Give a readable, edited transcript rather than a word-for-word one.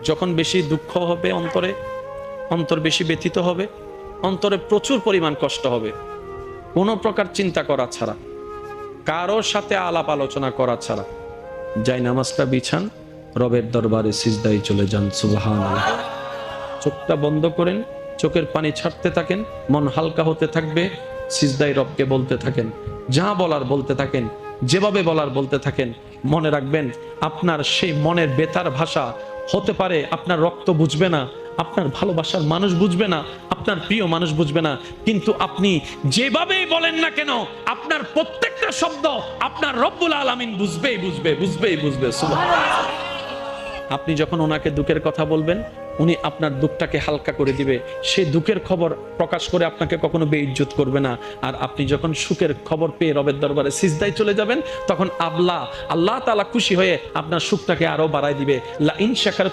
যখন বেশি দুঃখ হবে অন্তরে, অন্তর বেশি ব্যথিত হবে, অন্তরে প্রচুর পরিমাণ কষ্ট হবে, কোনো প্রকার চিন্তা করা ছাড়া, কারোর সাথে আলাপ আলোচনা করা ছাড়া যাই নামাজটা বিছান, রবের দরবারে সিজদায় চলে যান। সুবহানাল্লাহ। চোখটা বন্ধ করেন, চোখের পানি ছাড়তে থাকেন, মন হালকা হতে থাকবে, সিজদায় রবকে বলতে থাকেন, যা বলার বলতে থাকেন, যেভাবে বলার বলতে থাকেন। মনে রাখবেন, আপনার সেই মনের বেতার ভাষা হতে পারে আপনার রক্ত বুঝবে না, আপনার ভালোবাসার মানুষ বুঝবে না, আপনার প্রিয় মানুষ বুঝবে না, কিন্তু আপনি যেভাবেই বলেন না কেন, আপনার প্রত্যেকটা শব্দ আপনার রব্বুল আলামিন বুঝবেই বুঝবে। সুবহানাল্লাহ। আপনি যখন ওনাকে দুঃখের কথা বলবেন, উনি আপনার দুঃখটাকে হালকা করে দিবে, সেই দুঃখের খবর প্রকাশ করে আপনাকে কখনো বেইজ্জত করবে না। আর আপনি যখন সুখের খবর পেয়ে রবের দরবারে সিজদায় চলে যাবেন, তখন আল্লাহ তাআলা খুশি হয়ে আপনার সুখটাকে আরো বাড়ায় দিবে। লা ইন শাকার